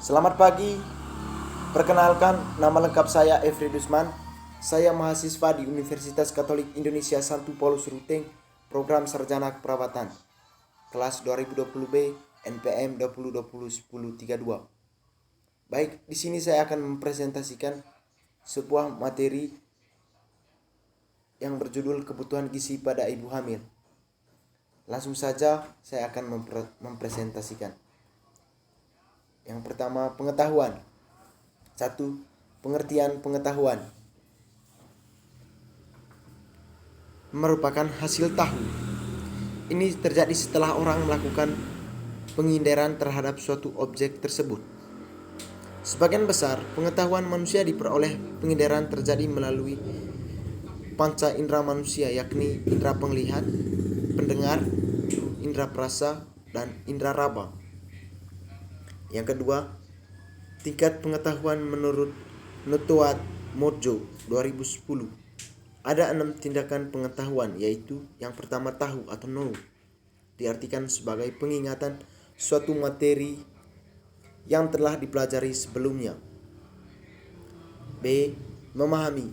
Selamat pagi, perkenalkan nama lengkap saya Efri Dusman. Saya mahasiswa di Universitas Katolik Indonesia Santo Paulus Ruteng, program Sarjana Keperawatan, kelas 2020B, NPM 2020-1032. Baik, di sini saya akan mempresentasikan sebuah materi yang berjudul kebutuhan gizi pada ibu hamil. Langsung saja saya akan mempresentasikan. Yang pertama, pengetahuan. 1. Pengertian pengetahuan merupakan hasil tahu. Ini terjadi setelah orang melakukan pengindaran terhadap suatu objek tersebut. Sebagian besar pengetahuan manusia diperoleh pengindaran terjadi melalui panca indera manusia, yakni indera penglihat, pendengar, indera perasa, dan indera raba. Yang kedua, tingkat pengetahuan menurut Notoad Mojo 2010. Ada 6 tindakan pengetahuan, yaitu yang pertama tahu atau know, diartikan sebagai pengingatan suatu materi yang telah dipelajari sebelumnya. B. Memahami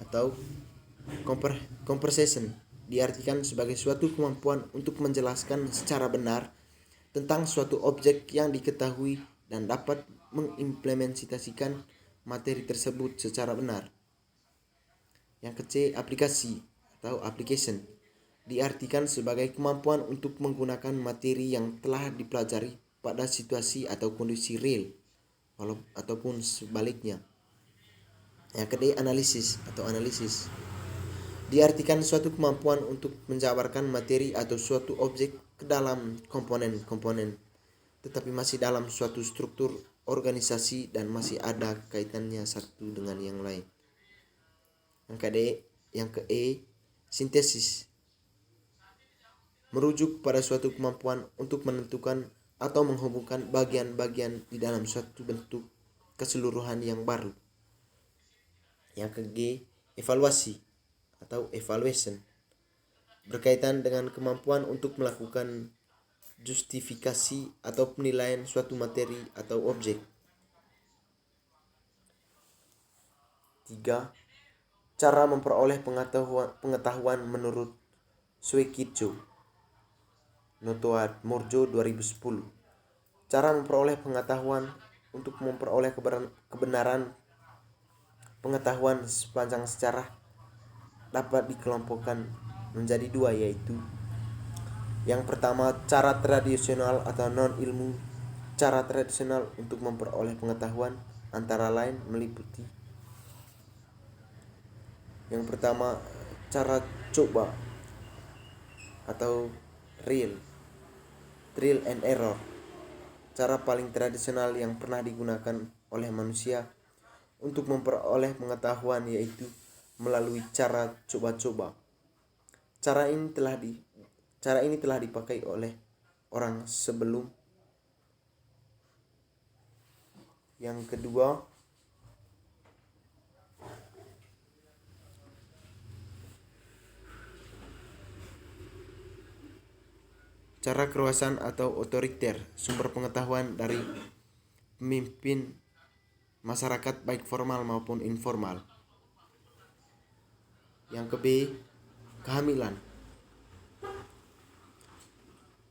atau comprehension, diartikan sebagai suatu kemampuan untuk menjelaskan secara benar tentang suatu objek yang diketahui dan dapat mengimplementasikan materi tersebut secara benar. Yang ke-C, aplikasi atau application, diartikan sebagai kemampuan untuk menggunakan materi yang telah dipelajari pada situasi atau kondisi real ataupun sebaliknya. Yang ke-D, analisis atau analisis, diartikan suatu kemampuan untuk menjabarkan materi atau suatu objek ke dalam komponen-komponen, tetapi masih dalam suatu struktur organisasi dan masih ada kaitannya satu dengan yang lain. Yang ke-E, sintesis, merujuk pada suatu kemampuan untuk menentukan atau menghubungkan bagian-bagian di dalam suatu bentuk keseluruhan yang baru. Yang ke-G, evaluasi atau evaluation, berkaitan dengan kemampuan untuk melakukan justifikasi atau penilaian suatu materi atau objek. 3. Cara memperoleh pengetahuan menurut Suekicho Notoad Morjo 2010. Cara memperoleh pengetahuan. Untuk memperoleh kebenaran pengetahuan sepanjang sejarah dapat dikelompokkan menjadi 2, yaitu yang pertama, cara tradisional atau non-ilmu. Cara tradisional untuk memperoleh pengetahuan antara lain meliputi yang pertama, cara coba atau trial and error. Cara paling tradisional yang pernah digunakan oleh manusia untuk memperoleh pengetahuan yaitu melalui cara coba-coba. Cara ini telah dipakai oleh orang sebelum. Yang kedua, cara kekuasaan atau otoriter, sumber pengetahuan dari pemimpin masyarakat baik formal maupun informal. Yang ke-B, kehamilan.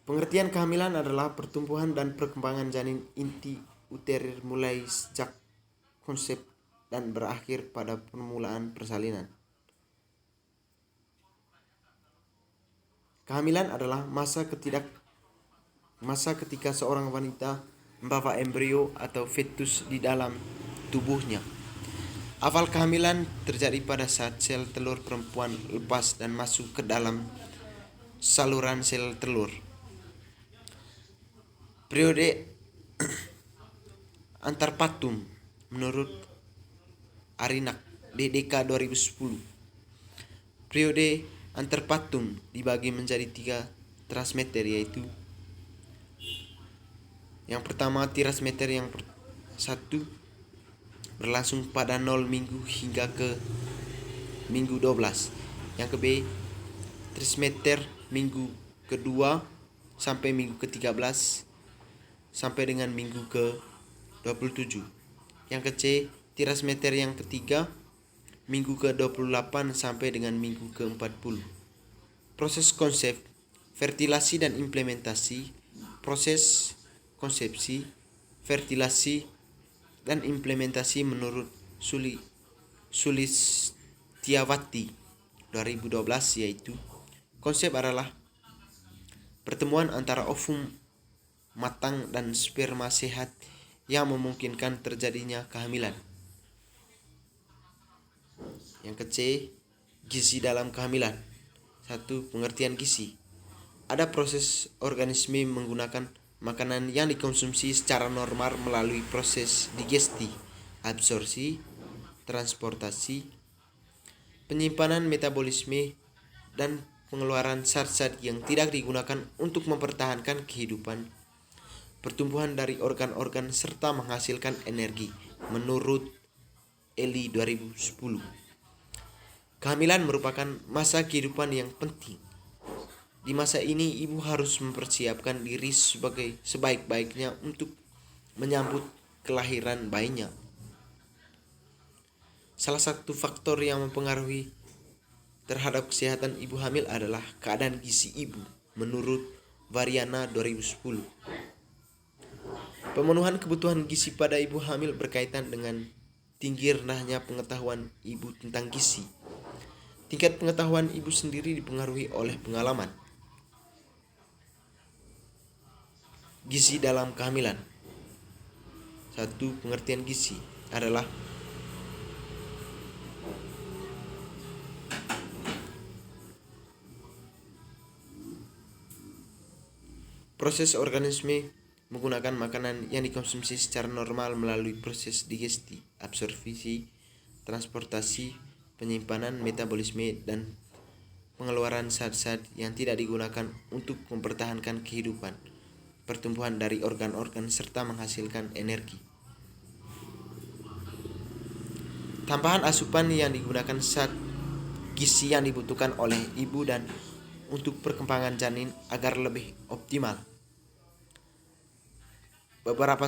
Pengertian kehamilan adalah pertumbuhan dan perkembangan janin inti uterir mulai sejak konsep dan berakhir pada permulaan persalinan. Kehamilan adalah masa ketika seorang wanita membawa embrio atau fetus di dalam tubuhnya. Awal kehamilan terjadi pada saat sel telur perempuan lepas dan masuk ke dalam saluran sel telur. Periode antarpartum menurut Arinak DDK 2010. Periode antarpartum dibagi menjadi 3 trimester, yaitu yang pertama, trimester yang 1 berlangsung pada 0 minggu hingga ke minggu 12. Yang ke-B, trimester minggu ke-2 sampai minggu ke-13 sampai dengan minggu ke 27. Yang ke C, tiras meter yang ketiga, minggu ke-28 sampai dengan minggu ke-40. Proses konsep, fertilasi dan implementasi, proses konsepsi, fertilasi, dan implementasi menurut Sulistiawati 2012, yaitu konsep adalah pertemuan antara ovum matang dan sperma sehat yang memungkinkan terjadinya kehamilan. Yang ke C, gizi dalam kehamilan. 1. Pengertian gizi. Ada proses organisme menggunakan makanan yang dikonsumsi secara normal melalui proses digesti, absorpsi, transportasi, penyimpanan, metabolisme, dan pengeluaran zat-zat yang tidak digunakan untuk mempertahankan kehidupan, pertumbuhan dari organ-organ, serta menghasilkan energi, menurut Eli 2010. Kehamilan merupakan masa kehidupan yang penting. Di masa ini, ibu harus mempersiapkan diri sebaik-baiknya untuk menyambut kelahiran bayinya. Salah satu faktor yang mempengaruhi terhadap kesehatan ibu hamil adalah keadaan gizi ibu, menurut Variana 2010. Pemenuhan kebutuhan gizi pada ibu hamil berkaitan dengan tinggi rendahnya pengetahuan ibu tentang gizi. Tingkat pengetahuan ibu sendiri dipengaruhi oleh pengalaman. Gizi dalam kehamilan. 1. Pengertian gizi adalah proses organisme menggunakan makanan yang dikonsumsi secara normal melalui proses digesti, absorpsi, transportasi, penyimpanan, metabolisme, dan pengeluaran zat-zat yang tidak digunakan untuk mempertahankan kehidupan, pertumbuhan dari organ-organ, serta menghasilkan energi. Tambahan asupan yang digunakan zat gizi yang dibutuhkan oleh ibu dan untuk perkembangan janin agar lebih optimal. Beberapa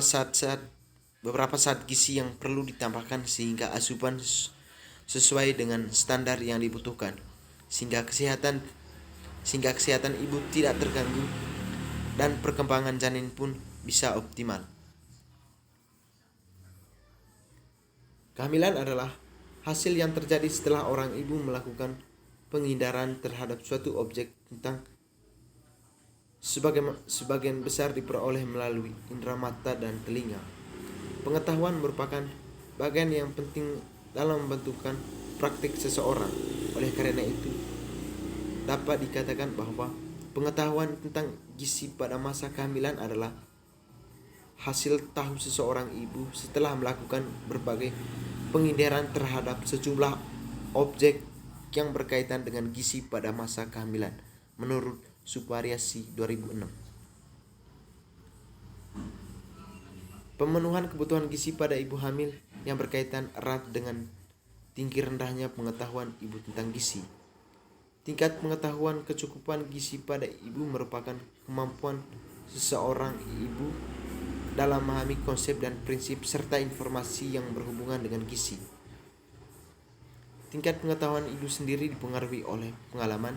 zat gizi yang perlu ditambahkan sehingga asupan sesuai dengan standar yang dibutuhkan, sehingga kesehatan ibu tidak terganggu dan perkembangan janin pun bisa optimal. Kehamilan adalah hasil yang terjadi setelah orang ibu melakukan pengindaran terhadap suatu objek tentang sebagian besar diperoleh melalui indera mata dan telinga. Pengetahuan merupakan bagian yang penting dalam membentukkan praktik seseorang. Oleh karena itu, dapat dikatakan bahwa pengetahuan tentang gizi pada masa kehamilan adalah hasil tahu seseorang ibu setelah melakukan berbagai pengindaran terhadap sejumlah objek yang berkaitan dengan gizi pada masa kehamilan, menurut Subariasi 2006. Pemenuhan kebutuhan gizi pada ibu hamil yang berkaitan erat dengan tinggi rendahnya pengetahuan ibu tentang gizi. Tingkat pengetahuan kecukupan gizi pada ibu merupakan kemampuan seseorang ibu dalam memahami konsep dan prinsip serta informasi yang berhubungan dengan gizi. Tingkat pengetahuan ibu sendiri dipengaruhi oleh pengalaman,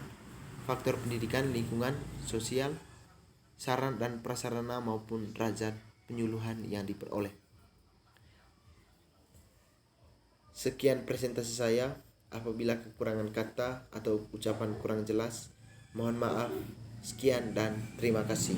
faktor pendidikan, lingkungan, sosial, sarana dan prasarana maupun derajat penyuluhan yang diperoleh. Sekian presentasi saya. Apabila kekurangan kata atau ucapan kurang jelas, mohon maaf. Sekian dan terima kasih.